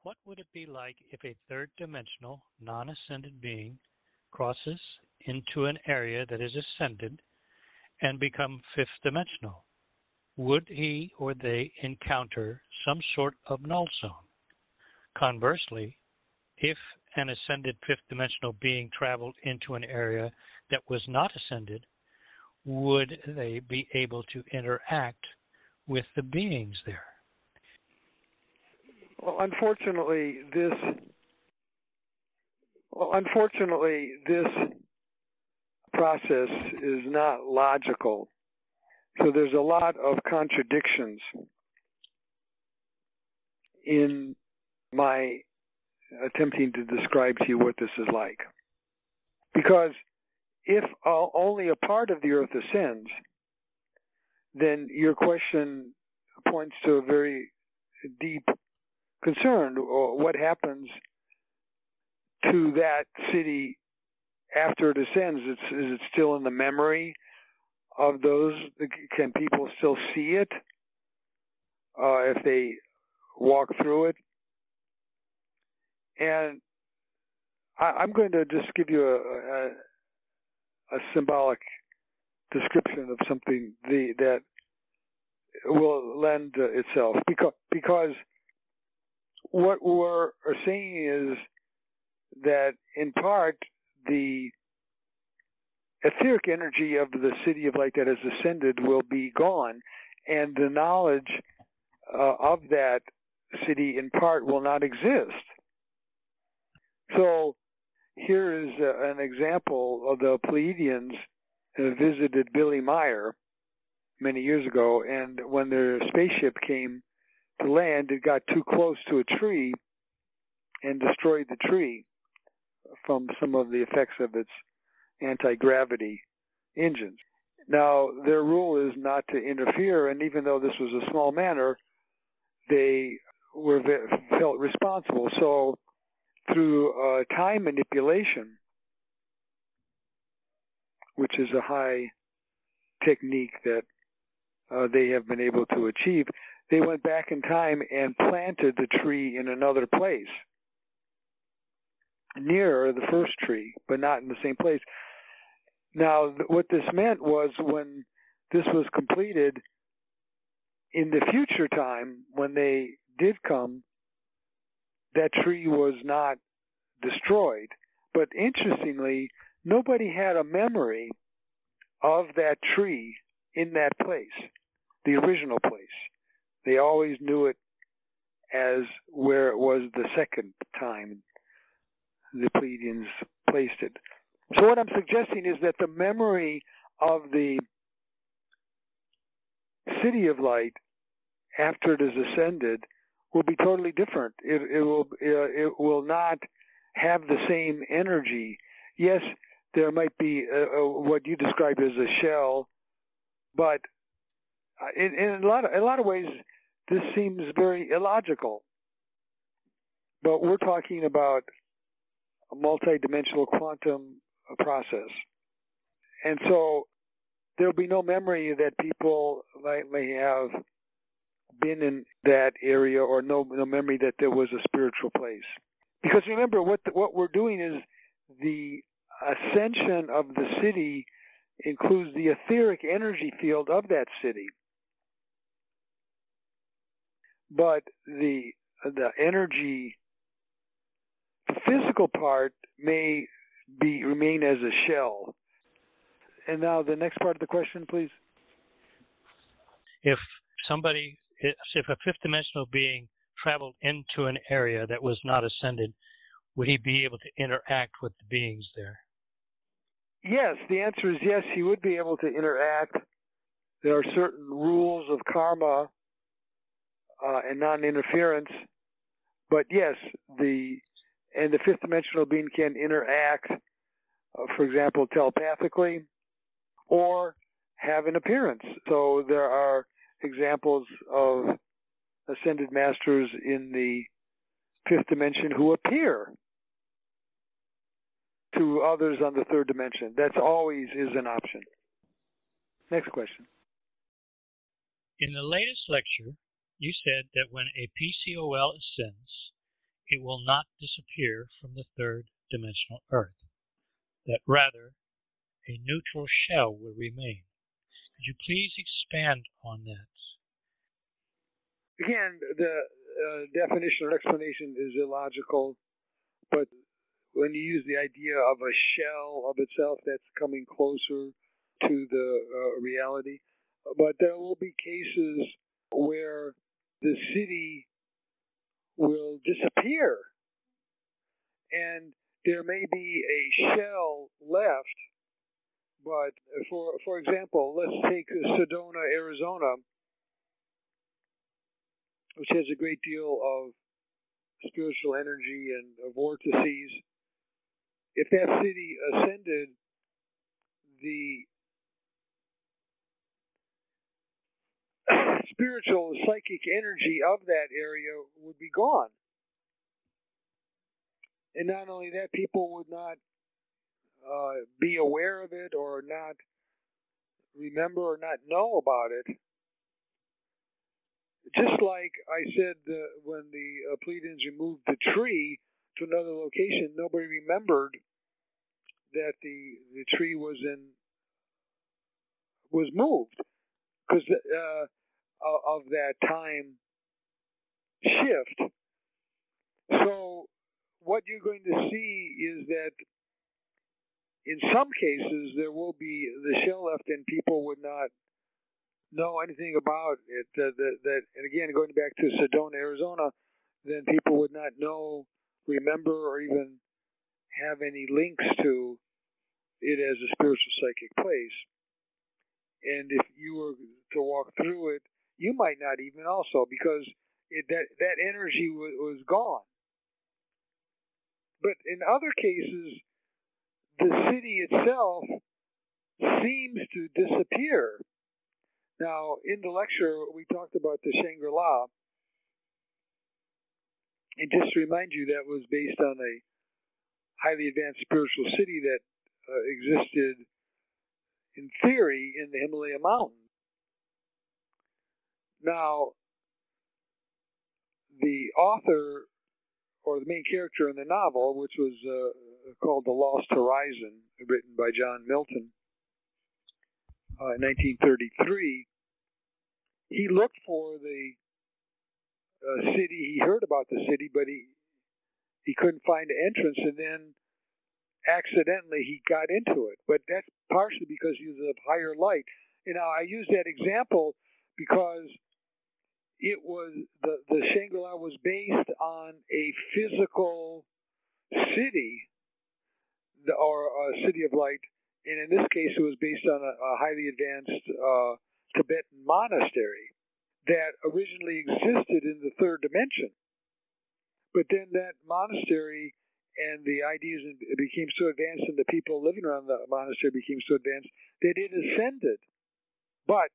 What would it be like if a third-dimensional, non-ascended being crosses into an area that is ascended and become fifth-dimensional? Would he or they encounter some sort of null zone? Conversely, if an ascended fifth-dimensional being traveled into an area that was not ascended, would they be able to interact with the beings there? Well, unfortunately, this process is not logical. So there's a lot of contradictions in my attempting to describe to you what this is like. Because if only a part of the Earth ascends, then your question points to a very deep concern. What happens to that city after it ascends? Is it still in the memory of those? Can people still see it if they walk through it? And I'm going to just give you a symbolic description of something that will lend itself, because what we're saying is that in part the etheric energy of the city of light that has ascended will be gone, and the knowledge of that city in part will not exist. So here is an example of the Pleiadians visited Billy Meyer many years ago, and when their spaceship came to land, it got too close to a tree and destroyed the tree from some of the effects of its anti-gravity engines. Now, their rule is not to interfere, and even though this was a small matter, they felt responsible. So through time manipulation, which is a high technique that they have been able to achieve, they went back in time and planted the tree in another place, near the first tree, but not in the same place. Now, what this meant was when this was completed, in the future time, when they did come, that tree was not destroyed. But interestingly, nobody had a memory of that tree in that place, the original place. They always knew it as where it was the second time the Pleiadians placed it. So what I'm suggesting is that the memory of the city of light after it is ascended will be totally different. It will not have the same energy. Yes, there might be what you described as a shell, but in a lot of ways, this seems very illogical. But we're talking about a multidimensional quantum process, and so there'll be no memory that people may have been in that area, or no memory that there was a spiritual place. Because remember, what we're doing is the ascension of the city includes the etheric energy field of that city. But the energy, the physical part may remain as a shell. And now the next part of the question, please. If a fifth-dimensional being traveled into an area that was not ascended, would he be able to interact with the beings there? Yes, the answer is yes, he would be able to interact. There are certain rules of karma and non-interference, but yes, the fifth-dimensional being can interact, for example, telepathically, or have an appearance. So there are examples of ascended masters in the fifth dimension who appear to others on the third dimension. That always is an option. Next question. In the latest lecture, you said that when a PCOL ascends, it will not disappear from the third dimensional Earth, that rather a neutral shell will remain. Could you please expand on that? Again, the definition or explanation is illogical, but when you use the idea of a shell of itself, that's coming closer to the reality. But there will be cases where the city will disappear, and there may be a shell left. But for example, let's take Sedona, Arizona, which has a great deal of spiritual energy and vortices. If that city ascended, the spiritual, psychic energy of that area would be gone. And not only that, people would not be aware of it or not remember or not know about it. Just like I said, when the Pleiadians removed the tree to another location, nobody remembered that the tree was moved because of that time shift. So what you're going to see is that in some cases there will be the shell left and people would not know anything about it. And again, going back to Sedona, Arizona, then people would not know, remember, or even have any links to it as a spiritual psychic place. And if you were to walk through it, you might not even also, because that energy was gone. But in other cases, the city itself seems to disappear. Now, in the lecture, we talked about the Shangri-La. And just to remind you, that was based on a highly advanced spiritual city that existed, in theory, in the Himalaya mountains. Now, the author, or the main character in the novel, which was called The Lost Horizon, written by John Milton in 1933, he looked for the city. He heard about the city, but he couldn't find an entrance, and then accidentally he got into it. But that's partially because he was of higher light. And now I use that example because it was the Shangri-La was based on a physical city, or a city of light, and in this case it was based on a highly advanced Tibetan monastery that originally existed in the third dimension. But then that monastery and the ideas became so advanced, and the people living around the monastery became so advanced that it ascended. But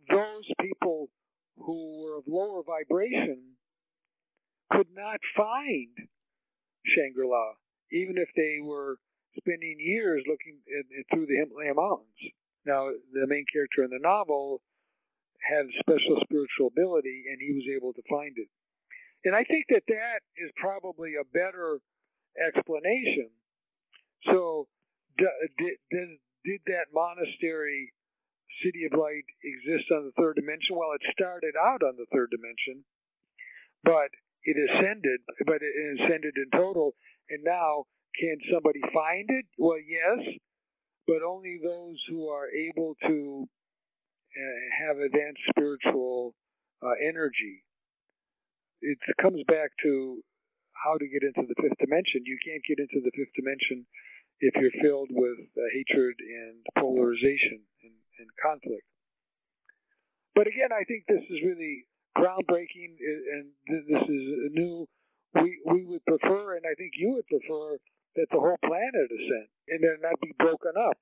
those people who were of lower vibration could not find Shangri-La, even if they were spending years looking through the Himalaya mountains. Now, the main character in the novel had special spiritual ability, and he was able to find it. And I think that is probably a better explanation. So, did that monastery, City of Light, exist on the third dimension? Well, it started out on the third dimension, but it ascended in total. And now, can somebody find it? Well, yes, but only those who are able to have advanced spiritual energy. It comes back to how to get into the fifth dimension. You can't get into the fifth dimension if you're filled with hatred and polarization and conflict. But again, I think this is really groundbreaking, and this is new. We would prefer, and I think you would prefer, that the whole planet ascend and then not be broken up.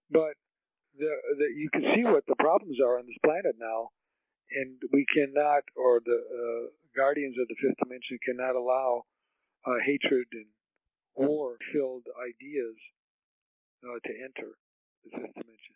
But you can see what the problems are on this planet now, and we cannot, or the guardians of the fifth dimension cannot allow hatred and war-filled ideas to enter the fifth dimension.